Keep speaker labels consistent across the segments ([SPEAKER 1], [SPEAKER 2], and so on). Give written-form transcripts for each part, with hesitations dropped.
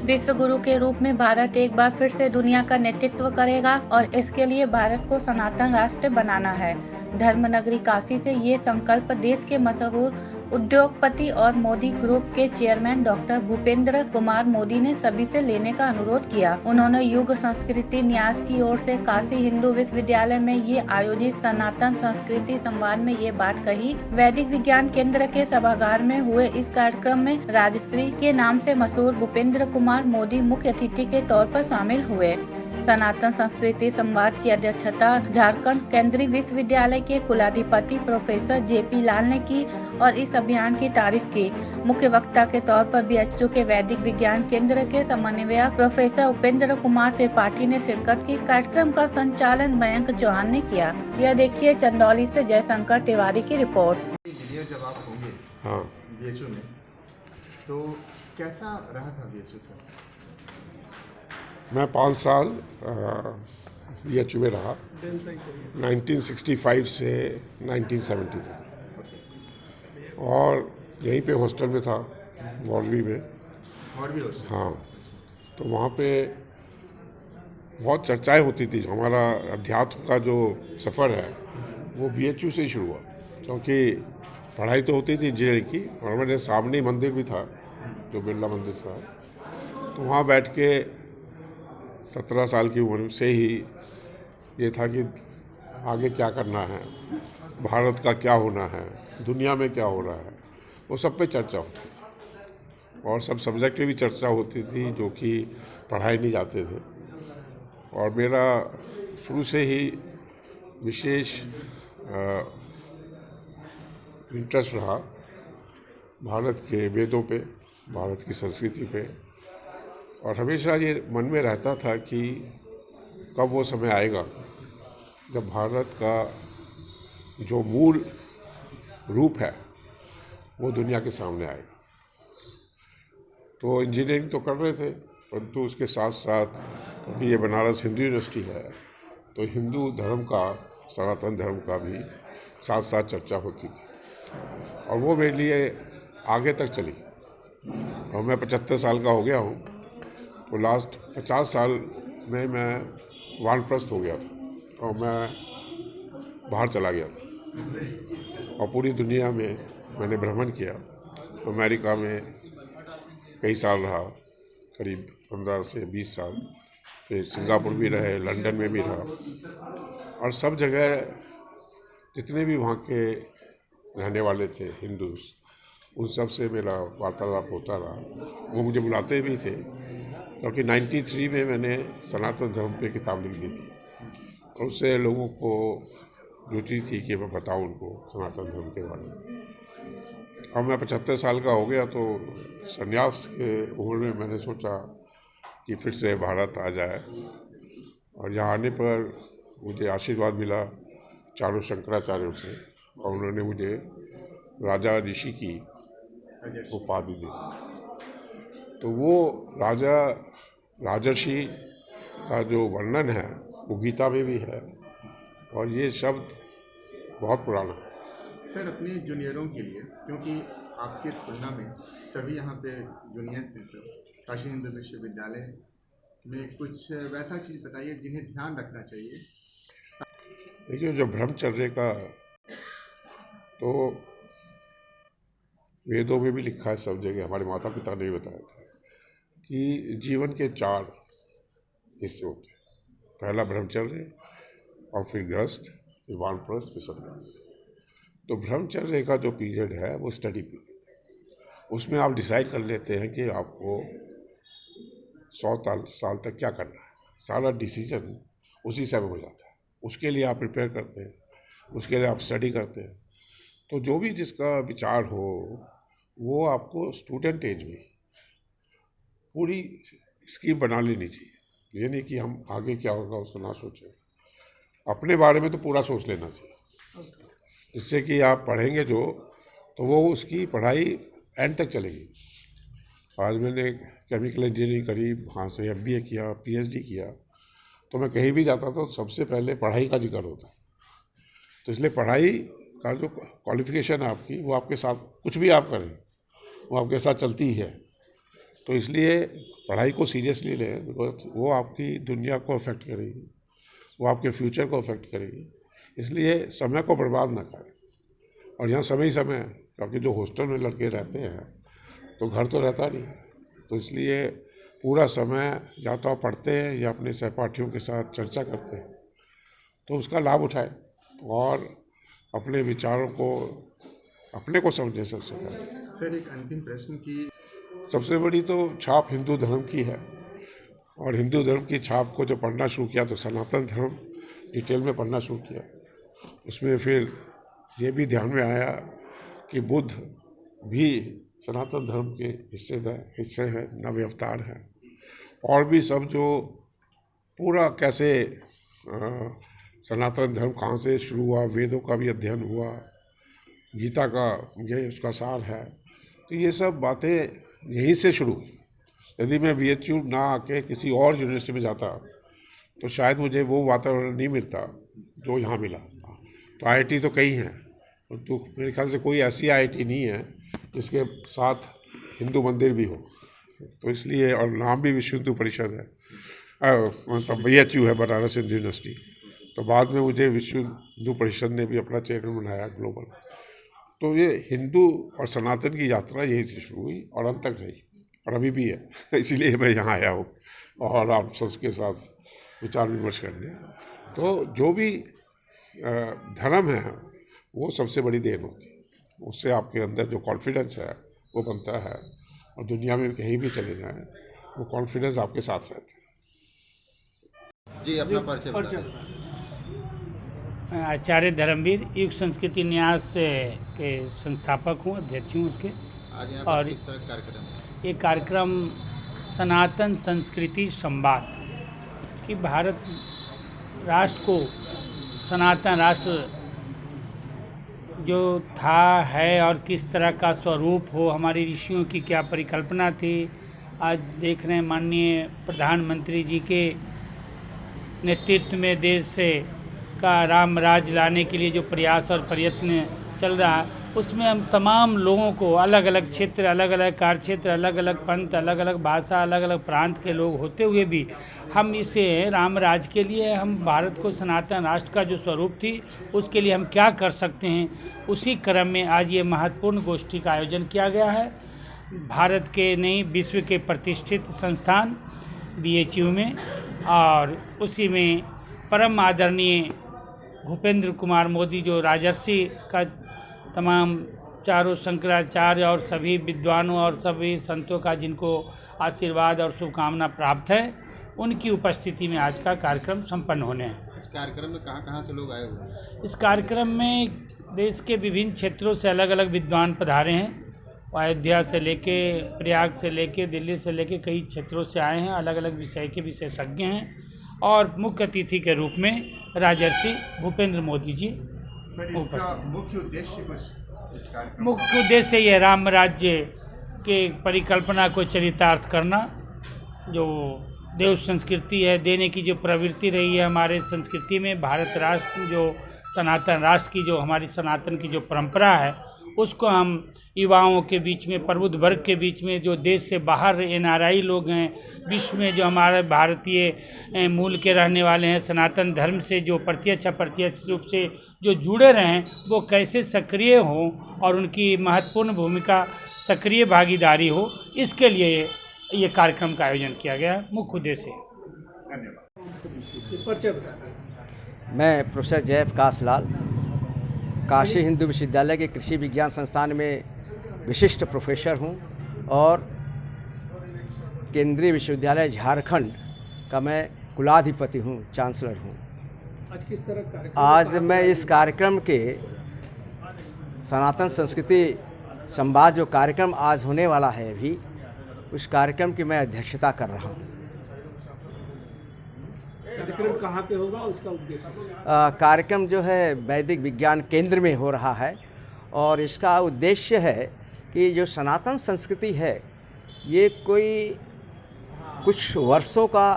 [SPEAKER 1] विश्व गुरु के रूप में भारत एक बार फिर से दुनिया का नेतृत्व करेगा और इसके लिए भारत को सनातन राष्ट्र बनाना है। धर्मनगरी काशी से ये संकल्प देश के मशहूर उद्योगपति और मोदी ग्रुप के चेयरमैन डॉक्टर भूपेंद्र कुमार मोदी ने सभी से लेने का अनुरोध किया। उन्होंने युग संस्कृति न्यास की ओर से काशी हिंदू विश्वविद्यालय में ये आयोजित सनातन संस्कृति संवाद में ये बात कही। वैदिक विज्ञान केंद्र के सभागार में हुए इस कार्यक्रम में राजश्री के नाम से मशहूर भूपेंद्र कुमार मोदी मुख्य अतिथि के तौर पर शामिल हुए। सनातन संस्कृति संवाद की अध्यक्षता झारखंड केंद्रीय विश्वविद्यालय के कुलाधिपति प्रोफेसर जेपी लाल ने की और इस अभियान की तारीफ की। मुख्य वक्ता के तौर पर बीएचयू के वैदिक विज्ञान केंद्र के समन्वयक प्रोफेसर उपेंद्र कुमार त्रिपाठी ने शिरकत की। कार्यक्रम का संचालन मयंक चौहान ने किया। यह देखिए चंदौली से जयशंकर तिवारी की रिपोर्ट।
[SPEAKER 2] जब आप होंगे बीएचयू में तो कैसा रहा था बीएचयू का?
[SPEAKER 3] मैं 5 साल बीएचयू में रहा, 1965 से 1970 तक, और यहीं पे हॉस्टल में था, मौलवी में।
[SPEAKER 2] मौलवी हॉस्टल? हाँ।
[SPEAKER 3] तो वहाँ पे बहुत चर्चाएं होती थी। हमारा अध्यात्म का जो सफ़र है वो बीएचयू से ही शुरू हुआ, क्योंकि पढ़ाई तो होती थी इंजीनियरिंग की, और मेरे सामने मंदिर भी था जो बिरला मंदिर था। तो वहाँ बैठ के 17 साल की उम्र से ही ये था कि आगे क्या करना है, भारत का क्या होना है, दुनिया में क्या हो रहा है, वो सब पे चर्चा होती थी। और सब सब्जेक्ट पे भी चर्चा होती थी जो कि पढ़ाए नहीं जाते थे। और मेरा शुरू से ही विशेष इंटरेस्ट रहा भारत के वेदों पे, भारत की संस्कृति पे। और हमेशा ये मन में रहता था कि कब वो समय आएगा जब भारत का जो मूल रूप है वो दुनिया के सामने आएगा। तो इंजीनियरिंग तो कर रहे थे, परंतु उसके साथ साथ अभी ये बनारस हिंदू यूनिवर्सिटी है, तो हिंदू धर्म का, सनातन धर्म का भी साथ साथ चर्चा होती थी। और वो मेरे लिए आगे तक चली। और मैं 75 साल का हो गया हूँ, तो लास्ट 50 साल में मैं वानप्रस्थ हो गया था और मैं बाहर चला गया था और पूरी दुनिया में मैंने भ्रमण किया। अमेरिका में कई साल रहा, करीब 15 से 20 साल, फिर सिंगापुर भी रहे, लंदन में भी रहा। और सब जगह जितने भी वहाँ के रहने वाले थे हिंदूज, उन सब से मेरा वार्तालाप होता रहा। वो मुझे बुलाते भी थे, क्योंकि 93 में मैंने सनातन धर्म पे किताब लिख दी थी और उससे लोगों को रुचि थी कि मैं बताऊं उनको सनातन धर्म के बारे में। अब मैं 75 साल का हो गया, तो संन्यास के उम्र में मैंने सोचा कि फिर से भारत आ जाए। और यहाँ आने पर मुझे आशीर्वाद मिला चारों शंकराचार्यों से, और उन्होंने मुझे राजा ऋषि की उपाधि दी। तो वो राजर्षि का जो वर्णन है वो गीता में भी है, और ये शब्द बहुत पुराना है।
[SPEAKER 2] सर, अपने जूनियरों के लिए, क्योंकि आपकी तुलना में सभी यहाँ पे जूनियर्स हैं सर, काशी हिंदू विश्वविद्यालय में कुछ वैसा चीज़ बताइए जिन्हें ध्यान रखना चाहिए।
[SPEAKER 3] देखिए, जो ब्रह्मचर्य का तो वेदों में भी लिखा है, सब जगह हमारे माता पिता ने भी बताया था कि जीवन के 4 हिस्से होते हैं। पहला ब्रह्मचर्य, और फिर गृहस्थ, फिर वानप्रस्थ, फिर सन्यास। तो ब्रह्मचर्य का जो पीरियड है वो स्टडी पीरियड है। उसमें आप डिसाइड कर लेते हैं कि आपको 100 साल तक क्या करना है। सारा डिसीजन उसी समय हो जाता है। उसके लिए आप प्रिपेयर करते हैं, उसके लिए आप स्टडी करते हैं। तो जो भी जिसका विचार हो वो आपको स्टूडेंट एज में पूरी स्कीम बना लेनी चाहिए। ये नहीं कि हम आगे क्या होगा उसको ना सोचें, अपने बारे में तो पूरा सोच लेना चाहिए, जिससे कि आप पढ़ेंगे जो, तो वो उसकी पढ़ाई एंड तक चलेगी। आज मैंने केमिकल इंजीनियरिंग करी, वहाँ से MBA किया, PhD किया, तो मैं कहीं भी जाता था तो सबसे पहले पढ़ाई का जिक्र होता। तो इसलिए पढ़ाई का जो क्वालिफिकेशन है आपकी, वो आपके साथ कुछ भी आप करें वो आपके साथ चलती है। तो इसलिए पढ़ाई को सीरियसली लें, बिकॉज वो आपकी दुनिया को अफेक्ट करेगी, वो आपके फ्यूचर को अफेक्ट करेगी। इसलिए समय को बर्बाद ना करें। और यहाँ समय ही समय है, क्योंकि जो हॉस्टल में लड़के रहते हैं तो घर तो रहता नहीं, तो इसलिए पूरा समय या तो आप पढ़ते हैं या अपने सहपाठियों के साथ चर्चा करते हैं, तो उसका लाभ उठाएं और अपने विचारों को अपने को समझें। सबसे पहले
[SPEAKER 2] सर एक अंतिम प्रश्न की
[SPEAKER 3] सबसे बड़ी तो छाप हिंदू धर्म की है, और हिंदू धर्म की छाप को जब पढ़ना शुरू किया तो सनातन धर्म डिटेल में पढ़ना शुरू किया। उसमें फिर ये भी ध्यान में आया कि बुद्ध भी सनातन धर्म के हिस्से हैं, नवे अवतार हैं, और भी सब जो पूरा कैसे सनातन धर्म कहाँ से शुरू हुआ, वेदों का भी अध्ययन हुआ, गीता का ये उसका सार है। तो ये सब बातें यहीं से शुरू हुई। यदि मैं VHU ना आके किसी और यूनिवर्सिटी में जाता तो शायद मुझे वो वातावरण नहीं मिलता जो यहाँ मिला। तो IIT तो कई हैं, तो मेरे ख्याल से कोई ऐसी IIT नहीं है जिसके साथ हिंदू मंदिर भी हो। तो इसलिए, और नाम भी विश्व हिंदू परिषद है, मतलब VHU है, बनारस हिंदू यूनिवर्सिटी। तो बाद में मुझे विश्व हिंदू परिषद ने भी अपना चेयरमैन बनाया ग्लोबल। तो ये हिंदू और सनातन की यात्रा यहीं से शुरू हुई और अंत तक रही, और अभी भी है। इसीलिए मैं यहाँ आया हूँ और आप सबके साथ विचार विमर्श करने। तो जो भी धर्म है वो सबसे बड़ी देन होती है, उससे आपके अंदर जो कॉन्फिडेंस है वो बनता है, और दुनिया में कहीं भी चले जाएं वो कॉन्फिडेंस आपके साथ रहता है।
[SPEAKER 2] जी अपना परिचय बताइए।
[SPEAKER 4] आचार्य धर्मवीर युग संस्कृति न्यास के संस्थापक हूँ, अध्यक्ष हूँ उसके।
[SPEAKER 2] आज यहाँ
[SPEAKER 4] और
[SPEAKER 2] पर किस तरह का कार्यक्रम है?
[SPEAKER 4] ये कार्यक्रम सनातन संस्कृति संवाद कि भारत राष्ट्र को सनातन राष्ट्र जो था है और किस तरह का स्वरूप हो, हमारे ऋषियों की क्या परिकल्पना थी। आज देख रहे हैं माननीय प्रधानमंत्री जी के नेतृत्व में देश से का राम राज लाने के लिए जो प्रयास और प्रयत्न चल रहा है, उसमें हम तमाम लोगों को अलग अलग क्षेत्र, अलग अलग कार्य क्षेत्र, अलग अलग पंथ, अलग अलग भाषा, अलग अलग प्रांत के लोग होते हुए भी हम इसे राम राज के लिए, हम भारत को सनातन राष्ट्र का जो स्वरूप थी उसके लिए हम क्या कर सकते हैं, उसी क्रम में आज ये महत्वपूर्ण गोष्ठी का आयोजन किया गया है। भारत के नहीं, विश्व के प्रतिष्ठित संस्थान VHU में, और उसी में परम आदरणीय भूपेंद्र कुमार मोदी जो राजर्षि का तमाम चारों शंकराचार्य और सभी विद्वानों और सभी संतों का जिनको आशीर्वाद और शुभकामना प्राप्त है, उनकी उपस्थिति में आज का कार्यक्रम संपन्न होने हैं।
[SPEAKER 2] इस कार्यक्रम में कहाँ से लोग आए हुए हैं?
[SPEAKER 4] इस कार्यक्रम में देश के विभिन्न क्षेत्रों से अलग अलग विद्वान पधारे हैं। अयोध्या से लेके, प्रयाग से लेके, दिल्ली से लेके कई क्षेत्रों से आए हैं, अलग अलग विषय के विशेषज्ञ हैं, और मुख्य अतिथि के रूप में राजर्षि भूपेंद्र मोदी जी।
[SPEAKER 2] मुख्य उद्देश्य
[SPEAKER 4] मुख्य उद्देश्य ये राम राज्य के परिकल्पना को चरितार्थ करना, जो देव संस्कृति है, देने की जो प्रवृत्ति रही है हमारे संस्कृति में, भारत राष्ट्र जो सनातन राष्ट्र की जो हमारी सनातन की जो परंपरा है, उसको हम युवाओं के बीच में, प्रबुद्ध वर्ग के बीच में, जो देश से बाहर NRI लोग हैं, विश्व में जो हमारे भारतीय मूल के रहने वाले हैं, सनातन धर्म से जो प्रत्यक्ष रूप से जो जुड़े रहें, वो कैसे सक्रिय हों और उनकी महत्वपूर्ण भूमिका, सक्रिय भागीदारी हो, इसके लिए ये कार्यक्रम का आयोजन किया गया। मुख्य उद्देश्य।
[SPEAKER 5] मैं प्रोफेसर जयप्रकाश लाल, काशी हिंदू विश्वविद्यालय के कृषि विज्ञान संस्थान में विशिष्ट प्रोफेसर हूं, और केंद्रीय विश्वविद्यालय झारखंड का मैं कुलाधिपति हूं, चांसलर हूं। आज मैं इस कार्यक्रम के सनातन संस्कृति संवाद जो कार्यक्रम आज होने वाला है अभी, उस कार्यक्रम की मैं अध्यक्षता कर रहा हूं।
[SPEAKER 6] कार्यक्रम कहाँ पे होगा, उसका उद्देश्य?
[SPEAKER 5] कार्यक्रम जो है वैदिक विज्ञान केंद्र में हो रहा है, और इसका उद्देश्य है कि जो सनातन संस्कृति है ये कोई कुछ वर्षों का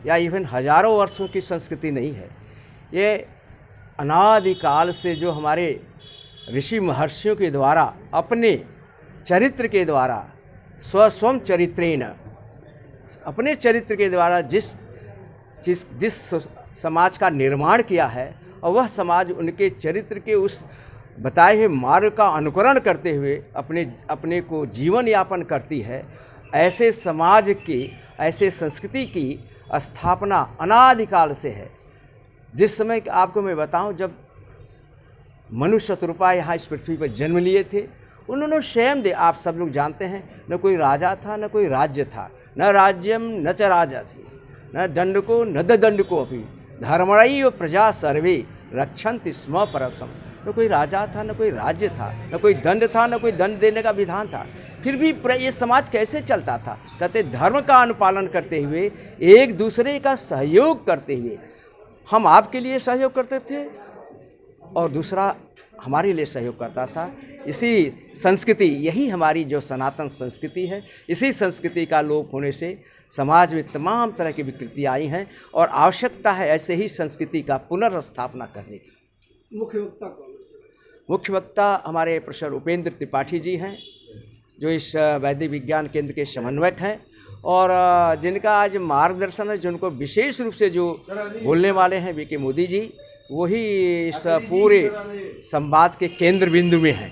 [SPEAKER 5] या इवन हजारों वर्षों की संस्कृति नहीं है। ये अनादिकाल से जो हमारे ऋषि महर्षियों के द्वारा अपने चरित्र के द्वारा स्वयं चरित्रेण अपने चरित्र के द्वारा जिस समाज का निर्माण किया है और वह समाज उनके चरित्र के उस बताए हुए मार्ग का अनुकरण करते हुए अपने को जीवन यापन करती है, ऐसे समाज की, ऐसे संस्कृति की स्थापना अनादिकाल से है। जिस समय आपको मैं बताऊं, जब मनुष्य शतरूपा यहाँ इस पृथ्वी पर जन्म लिए थे, उन्होंने स्वयं आप सब लोग जानते हैं, न कोई राजा था न कोई राज्य था, न राज्यम न च राजा थी, न दंड को न दंड को अभी धर्मरई प्रजा सर्वे रक्षन्ति स्म परसम। न कोई राजा था न कोई राज्य था, न कोई दंड था न कोई दंड देने का विधान था, फिर भी ये समाज कैसे चलता था? कहते धर्म का अनुपालन करते हुए, एक दूसरे का सहयोग करते हुए, हम आपके लिए सहयोग करते थे और दूसरा हमारे लिए सहयोग करता था। इसी संस्कृति, यही हमारी जो सनातन संस्कृति है, इसी संस्कृति का लोप होने से समाज में तमाम तरह की विकृति आई हैं और आवश्यकता है ऐसे ही संस्कृति का पुनर्स्थापना करने की।
[SPEAKER 6] मुख्य वक्ता कौन?
[SPEAKER 5] मुख्य वक्ता हमारे प्रोफेसर उपेंद्र त्रिपाठी जी हैं, जो इस वैदिक विज्ञान केंद्र के समन्वयक हैं और जिनका आज मार्गदर्शन है, जिनको विशेष रूप से जो बोलने वाले हैं वीके मोदी जी, वही इस पूरे संवाद के केंद्र बिंदु में हैं।